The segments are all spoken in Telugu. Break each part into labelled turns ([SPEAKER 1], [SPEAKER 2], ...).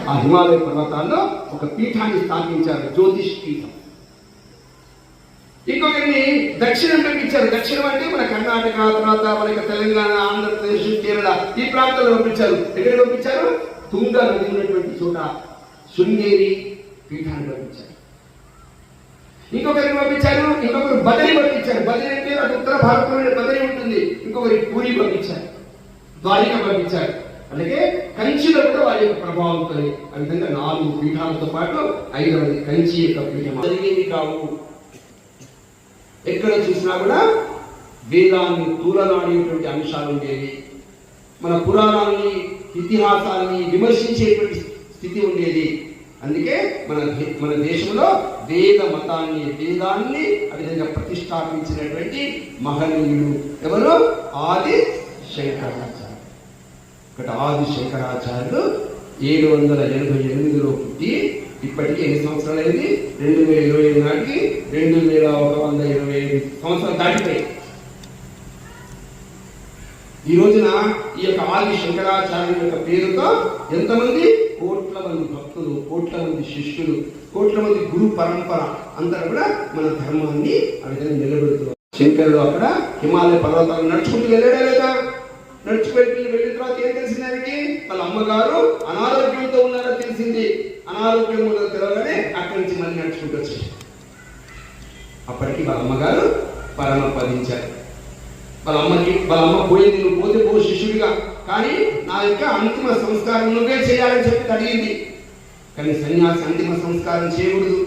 [SPEAKER 1] ఆ హిమాలయ పర్వతాల్లో ఒక పీఠాన్ని స్థాపించారు, జ్యోతిష్ పీఠం. ఇంకొకరిని దక్షిణం పంపించారు. దక్షిణం అంటే మన కర్ణాటక, తర్వాత మనకి తెలంగాణ, ఆంధ్రప్రదేశ్, కేరళ ఈ ప్రాంతాల్లో పంపించారు. ఎక్కడ పంపించారు? తుంగ నది ఉన్నటువంటి చోట శృంగేరి పీఠాన్ని పంపించారు. ఇంకొకరిని పంపించారు. ఇంకొకరు బదరి పంపించారు. బదరి అంటే అటు ఉత్తర భారతంలో బదరి ఉంటుంది. ఇంకొకరి పూరి పంపించారు, ద్వారిక పంపించారు. అలాగే కంచిలో కూడా వారి యొక్క ప్రభావంతో ఆ విధంగా 4 పీఠాలతో పాటు 5వది కంచి యొక్క పీఠం జరిగేది కావు. ఎక్కడ చూసినా కూడా వేదాన్ని తూలనాడేటువంటి అంశాలు ఉండేవి. మన పురాణాన్ని, ఇతిహాసాన్ని విమర్శించేటువంటి స్థితి ఉండేది. అందుకే మన దేశంలో వేద మతాన్ని, వేదాన్ని ఆ విధంగా ప్రతిష్టాపించినటువంటి మహనీయుడు ఎవరు? ఆది శంకరాచార్య. ఇక్కడ ఆది శంకరాచార్యుడు 788లో పుట్టి ఇప్పటికీ ఎన్ని సంవత్సరాలు అయింది? 2025 నాటికి 2125 సంవత్సరాలు దాటిపోయి. ఈ రోజున ఈ యొక్క ఆది శంకరాచార్యుల యొక్క పేరుతో ఎంతమంది? కోట్ల మంది భక్తులు, కోట్ల మంది శిష్యులు, కోట్ల మంది గురు పరంపర అందరూ కూడా మన ధర్మాన్ని ఆ విధంగా నిలబెడుతున్నారు. శంకరుడు అక్కడ హిమాలయ పర్వతాలు నడుచుకుంటూ వెళ్ళాడా లేదా? నడుచుకుంటూ వెళ్ళిన తర్వాత ఏం తెలిసింది ఆయనకి? వాళ్ళ అమ్మగారు అనారోగ్యంతో ఉన్నారో తెలిసింది. అనారోగ్యం ఉన్నదో తెలవగానే అక్కడి నుంచి మళ్ళీ నడుచుకుంటూ వచ్చారు. అప్పటికి వాళ్ళ అమ్మగారు పరమపదించారు. వాళ్ళ అమ్మ పోయింది, నువ్వు పోతే పో శిష్యుడిగా, కానీ నా యొక్క అంతిమ సంస్కారం నువ్వే చేయాలని చెప్పి అడిగింది. కానీ సన్యాసి అంతిమ సంస్కారం చేయకూడదు.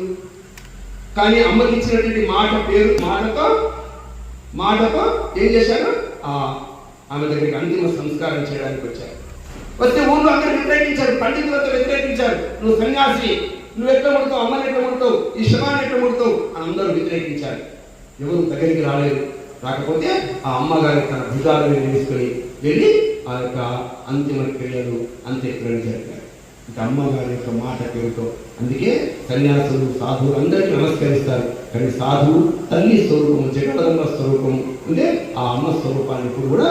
[SPEAKER 1] కానీ అమ్మకి ఇచ్చినటువంటి మాటతో ఏం చేశారు? ఆమె దగ్గరికి అంతిమ సంస్కారం చేయడానికి వచ్చారు. వస్తే ఊళ్ళో అందరూ వ్యతిరేకించారు, పండితులతో వ్యతిరేకించారు. నువ్వు సన్యాసి, నువ్వు ఎట్లా ముడతావు, అమ్మని ఎట్లా ముడతావు, ఈ శవాన్ని ఎట్లా ముడతావు అని అందరూ వ్యతిరేకించారు. ఎవరు దగ్గరికి రాలేదు. రాకపోతే ఆ అమ్మగారి తన భుజాల మీద వేసుకొని వెళ్ళి ఆ యొక్క అంతిమ క్రియలు, అంత్యక్రియలు జరిగారు. ఇక అమ్మగారి యొక్క మాట పేరుతో. అందుకే సన్యాసులు, సాధువులు అందరికీ నమస్కరిస్తారు. కానీ సాధువు తల్లి స్వరూపము, జగదంబ స్వరూపము అంటే ఆ అమ్మ స్వరూపాన్ని ఇప్పుడు కూడా